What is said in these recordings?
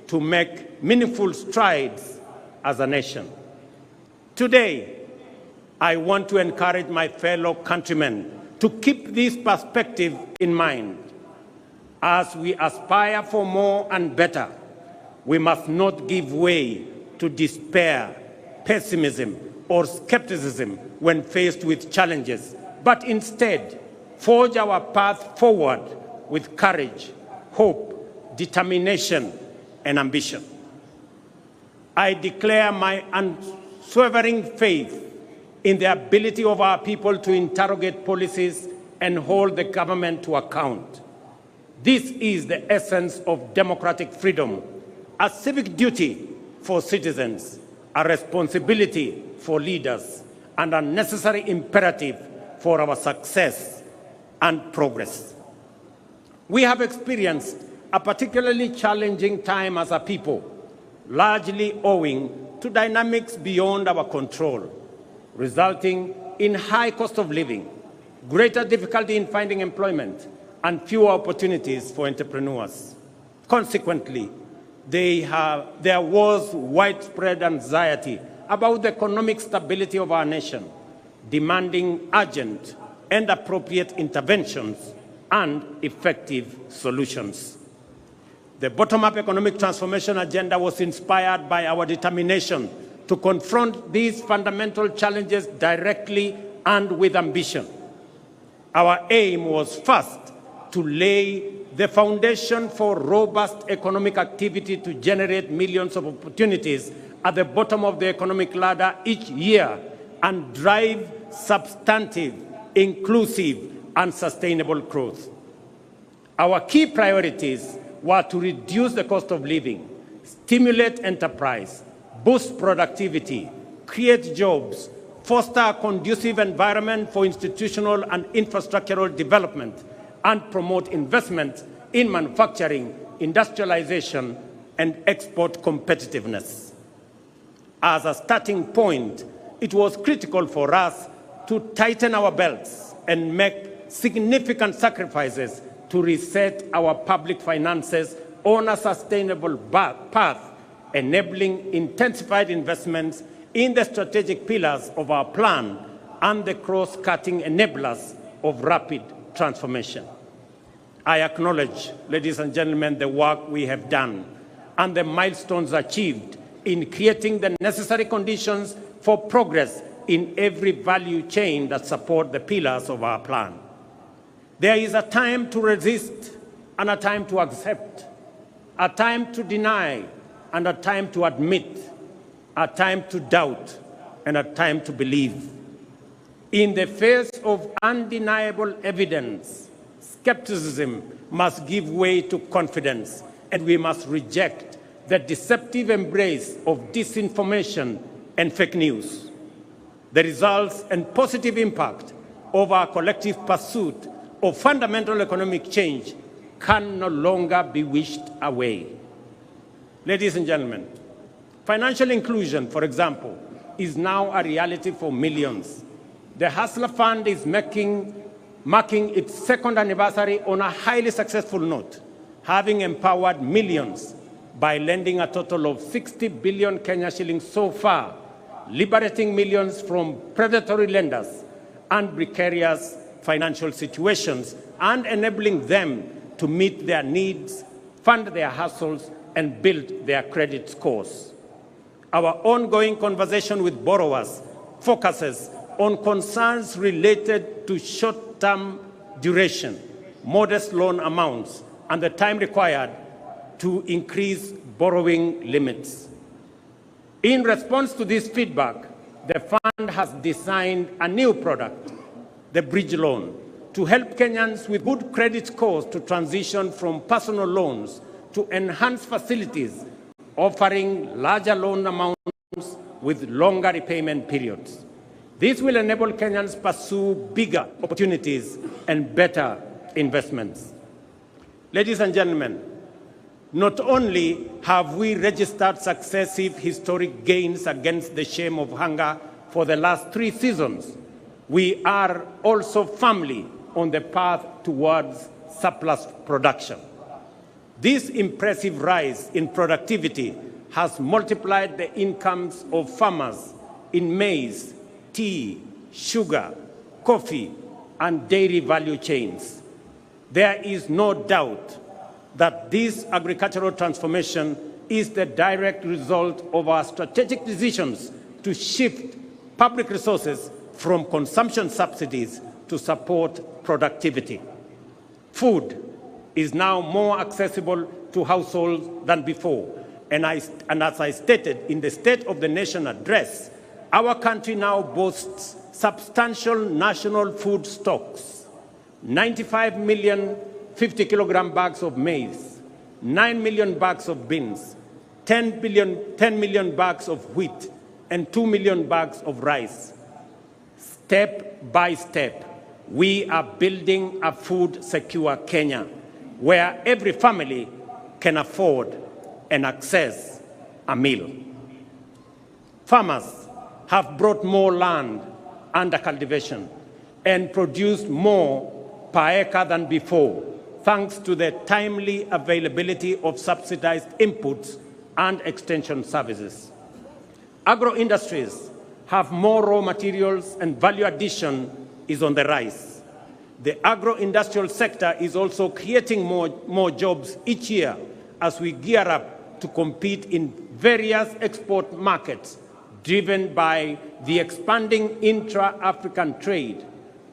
to make meaningful strides as a nation. Today, I want to encourage my fellow countrymen to keep this perspective in mind. As we aspire for more and better, we must not give way to despair, pessimism, or skepticism when faced with challenges, but instead forge our path forward with courage, hope, determination, and ambition. I declare my unswerving faith in the ability of our people to interrogate policies and hold the government to account. This is the essence of democratic freedom, a civic duty for citizens, a responsibility for leaders, and a necessary imperative for our success and progress. We have experienced a particularly challenging time as a people, largely owing to dynamics beyond our control, resulting in high cost of living, greater difficulty in finding employment, and fewer opportunities for entrepreneurs. Consequently, there was widespread anxiety about the economic stability of our nation, demanding urgent and appropriate interventions and effective solutions. The bottom-up economic transformation agenda was inspired by our determination to confront these fundamental challenges directly and with ambition. Our aim was first to lay the foundation for robust economic activity to generate millions of opportunities at the bottom of the economic ladder each year and drive substantive, inclusive, and sustainable growth. Our key priorities were to reduce the cost of living, stimulate enterprise, boost productivity, create jobs, foster a conducive environment for institutional and infrastructural development, and promote investment in manufacturing, industrialization, and export competitiveness. As a starting point, it was critical for us to tighten our belts and make significant sacrifices to reset our public finances on a sustainable path, enabling intensified investments in the strategic pillars of our plan and the cross-cutting enablers of rapid transformation. I acknowledge, ladies and gentlemen, the work we have done and the milestones achieved in creating the necessary conditions for progress in every value chain that support the pillars of our plan. There is a time to resist and a time to accept, a time to deny and a time to admit, a time to doubt and a time to believe. In the face of undeniable evidence, skepticism must give way to confidence, and we must reject the deceptive embrace of disinformation and fake news. The results and positive impact of our collective pursuit of fundamental economic change can no longer be wished away. Ladies and gentlemen, financial inclusion, for example, is now a reality for millions. The Hustler Fund is marking its second anniversary on a highly successful note, having empowered millions by lending a total of 60 billion Kenya shillings so far, liberating millions from predatory lenders and precarious financial situations, and enabling them to meet their needs, fund their hustles, and build their credit scores. Our ongoing conversation with borrowers focuses on concerns related to short-term duration, modest loan amounts, and the time required to increase borrowing limits. In response to this feedback, the fund has designed a new product, the bridge loan, to help Kenyans with good credit scores to transition from personal loans to enhanced facilities offering larger loan amounts with longer repayment periods. This will enable Kenyans pursue bigger opportunities and better investments. Ladies and gentlemen, not only have we registered successive historic gains against the shame of hunger for the last 3 seasons, we are also firmly on the path towards surplus production. This impressive rise in productivity has multiplied the incomes of farmers in maize, tea, sugar, coffee, and dairy value chains. There is no doubt that this agricultural transformation is the direct result of our strategic decisions to shift public resources from consumption subsidies to support productivity. Food is now more accessible to households than before, and as I stated in the State of the Nation address, our country now boasts substantial national food stocks: 95 million 50-kilogram bags of maize, 9 million bags of beans, 10 million bags of wheat, and 2 million bags of rice. Step by step, we are building a food-secure Kenya, where every family can afford and access a meal. Farmers have brought more land under cultivation and produced more per acre than before, thanks to the timely availability of subsidized inputs and extension services. Agro-industries have more raw materials and value addition is on the rise. The agro-industrial sector is also creating more jobs each year as we gear up to compete in various export markets driven by the expanding intra-African trade,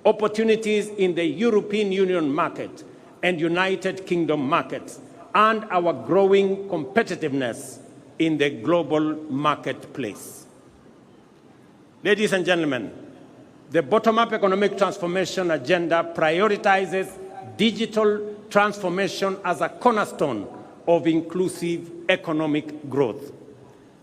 opportunities in the European Union market and United Kingdom markets, and our growing competitiveness in the global marketplace. Ladies and gentlemen, the bottom-up economic transformation agenda prioritizes digital transformation as a cornerstone of inclusive economic growth.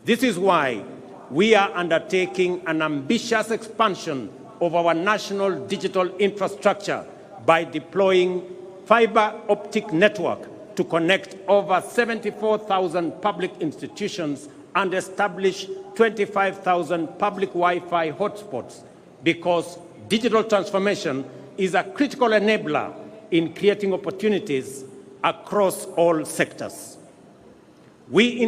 This is why we are undertaking an ambitious expansion of our national digital infrastructure by deploying fiber optic network to connect over 74,000 public institutions and establish 25,000 public Wi-Fi hotspots, because digital transformation is a critical enabler in creating opportunities across all sectors. We